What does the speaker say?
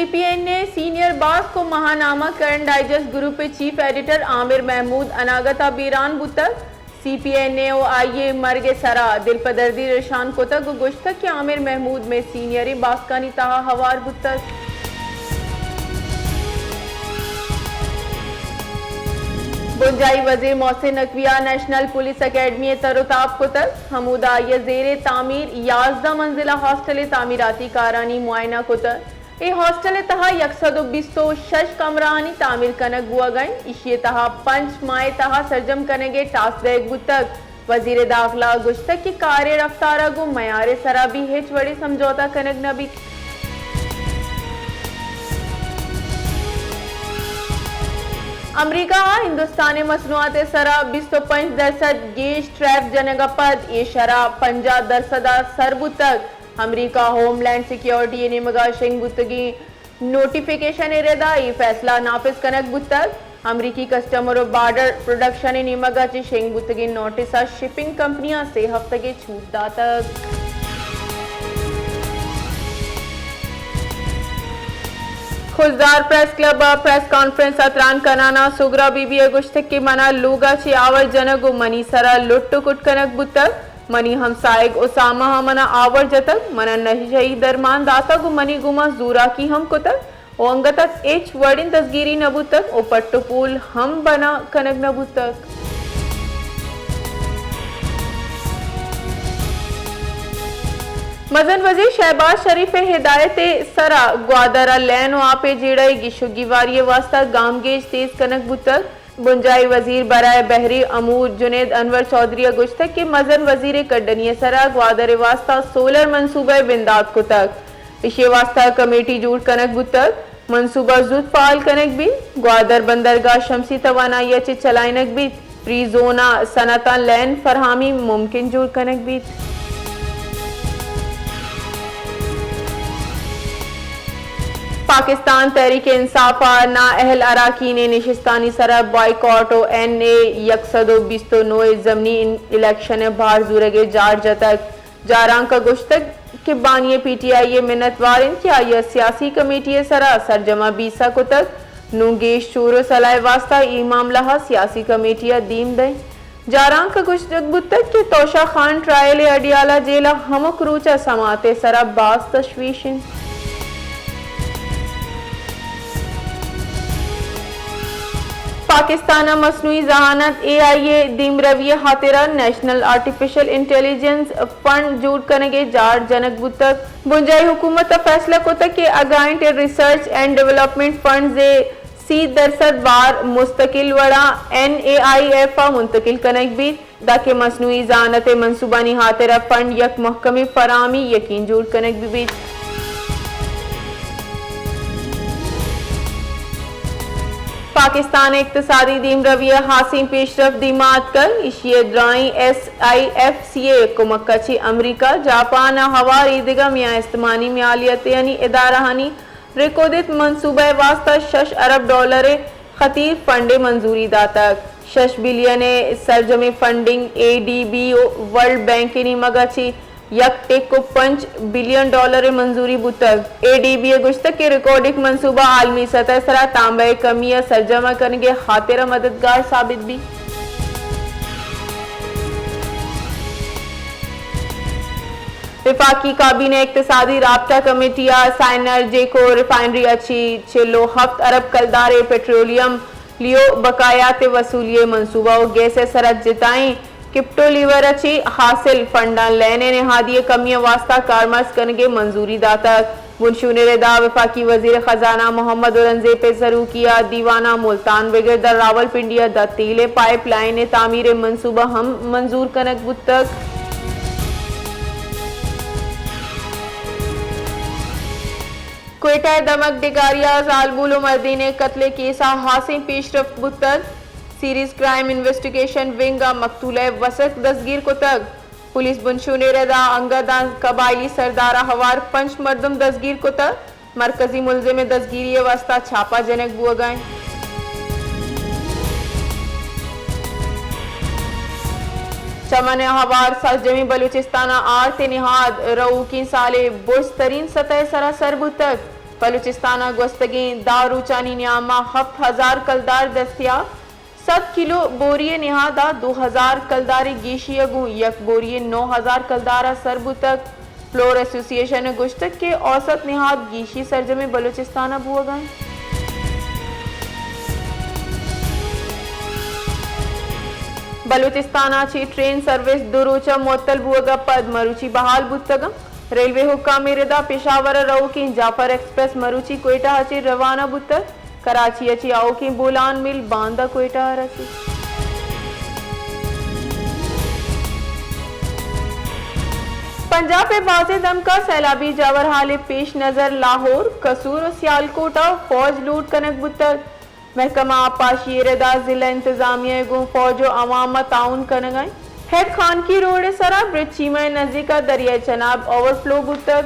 सीपीएनए senior बास को Mahanama current digest group पे चीफ एडिटर आमिर महमूद अनागता बीरान बुतक सीपीएनए ओ आइए मर्गे सरा दिल पदर्दी रेशान कोतक गुश्तक के आमिर महमूद में सीनियरी बास्कानी तहा हवार बुतक बुंजाई वजीर मोहसिन नकविया नेशनल पुलिस अकेडमी तरोताब कोतक हमूदा ये जेरे तामीर 11 मंजिला हॉस्टल तामीराती कारानी मुआयना कोतक ए हॉस्टल तहा 126 कमरानी तामीर कनक बुआ गन इशिये तहा 5 माह तहा सरजम कनेगे टास्क बुतक वजीर दाखिला गुश्तक की कार्य रफ्तारा गो मयारे सराबी हेच बड़ी समझौता कनक नबी अमरीका हिंदुस्तान मसनूआत सरा 25% गेश ट्रैफ जनगपद ये शरा 50% सरबुतक अमरीका होमलैंड सिक्योरिटी निमगा शेंग बुतगी नोटिफिकेशन रेदा ये फैसला नाफिज कनक बुतक अमरीकी कस्टमर और बॉर्डर प्रोडक्शन निमगा ची शेंग बुतगी नोटिस शिपिंग कंपनियां से हफ्ते के छूट दातक Khuzdar press club press conference अतरान कनाना सुगरा बीबी अगुश्तक के मना लूगा ची आवर जनक मनी सरा लुट्ट कुट कनक बुतक मनी हमसायग उसामा मना आवर जतक मना नही दरमान दाता गु मनी गुमा जूरा की हम कुतक ओ अंगतक एच वर्डिन तस्गीरी नबुतक ओ पट्टुपूल हम बना कनक नबुतक मजन वजीर शहबाज शरीफ हिदायत सरा ग्वादरा लैन आपे जेड़े गिशुगी वारिय वास्ता गामगेज तेज कनक बुतक बुंजाई वजीर बराए बहरी अमूर जुनेद अनवर चौधरी गुश्तक के मजन वजीर कड्डनिय सरा ग्वादर वास्ता सोलर मनसूबा बिंदात को तक इशे वास्ता कमेटी जूट कनक बुतक मनसूबा जुद फाल कनक भी ग्वादर बंदरगाह शमसी तवानाई चे चलाइनक भी प्री जोना सनता लैन फरहामी मुमकिन जूट कनक भी पाकिस्तान तहरीक इंसाफ ना अहल अराकीन निशिस्तानी सरा बॉयकॉट और NA 129 जमनी इलेक्शन बाहर जुरगे जार जतक जारां का गुश्तक के बानिए PTI मिन्नतवार क्या यह सियासी कमेटी सरा सरजमा बीसा को तक नूगेश चोरो सलाह वास्ता ई मामला सियासी कमेटियां दीम दें जारां का गुश्तक बुतक के तोशा खान ट्रायल अडियाला जेला हमक रूचा समाते सरा बास तशवीशन पाकिस्तान मसनूई जहानत AIA दीम रविया हातिरा नेशनल आर्टिफिशियल इंटेलिजेंस फंड जूट करेंगे जार जनक बुतक बुंजाई हुकूमत फैसला को तक के अगाइंट रिसर्च एंड डेवलपमेंट फंड से 30% बार मुस्तकिल वड़ा NAIF मुंतकिल कनक भी दाके मसनूई जहानत मनसूबानी हातिरा फंड यक महकमी फरामी यकीन जूट कनक भी पाकिस्तान इक्तसादी दीम रविया हासिम पेशरफ दीमात कर इशिये ड्राइंग SIFCA को मक्काची अमरीका जापान हवार ईदगा मियाँ इस्तेमानी मियालियत यानी इदाराहानी रिकोदित मनसूबा वास्ता 6 अरब डॉलर खतीर फंडे मंजूरी दातक 6 बिलियन सरजमी फंडिंग ADB वर्ल्ड बैंक की मगाची यक टेक को 5 बिलियन डॉलर मंजूरी बुतक ADB गुश्तक के रिकॉर्डिक मंसूबा आलमी सतह सरा तांबे कमिया सरजमा करने के खातिर मददगार साबित भी विफाकी काबीना इक्तिसादी राब्ता कमेटिया साइनर जेको रिफाइनरी अच्छी छिलो हफ्त अरब कलदारे पेट्रोलियम लियो बकायात वसूलिये मंसूबा और गैस सरत जिताई किप्टो लीवर अच्छी हासिल फंडा लेने ने हादिये कमियां वास्ता कारमर्स करने मंजूरी दातक मुंशून रेदा वफाकी वजीर खजाना मोहम्मद औरंगजेब पे जरू किया दीवाना मुल्तान वगैरह रावलपिंडिया द तेले पाइपलाइन तामीर मंसूबा हम मंजूर कनक बुतक क्वेटा दमक डिगारिया जालबुल मर्दीन कत्ले केसा हासिम पेशरफ बुतक सीरीज क्राइम इन्वेस्टिगेशन विंग मकतूल वसत दसगीर को तक पुलिस बुनशुने रदा अंगदान कबायली सरदारा हवार पंच मर्दम दसगीर को तक मरकजी मुलजिम में दसगीरी वास्ता छापा जनक बुआ गए चमन हवार सरजमी बलूचिस्ताना आरते निहाद रऊ की साले बुर्ज तरीन सतह सरासर बुतक बलूचिस्ताना गोस्तगी दारूचानी न्यामा 7000 कलदार दस्तियाब 7 किलो बोरिये निहादा 2000 कलदारी गीशियगु यक बोरिये 9000 कलदारा सरबू तक फ्लोर एसोसिएशन गुश्तक के औसत निहाद गीशी सरजमे बलूचिस्ताना बुआ गए। बलूचिस्ताना ची ट्रेन सर्विस दुरूचा मोतल बुआ पद मरुची बहाल बुतगम रेलवे हुक्कामी रिदा पेशावर रऊ की जाफर एक्सप्रेस मरुची कोयटा हची रवाना बुतर कराची अची आओ की बोलान मिल बांदा कोयटा रसी। पंजाब पे बाज़े दम का सैलाबी जावर हाले पेश नजर लाहौर कसूर और सियालकोटा फौज लूट कनक बुतर महकमा आपाशी रिदा जिला इंतजामिया गो फौज अवाम ताउन कनगाई हेड खान की रोड सरा ब्रिज चीमा नजदीका दरिया चनाब ओवरफ्लो बुतर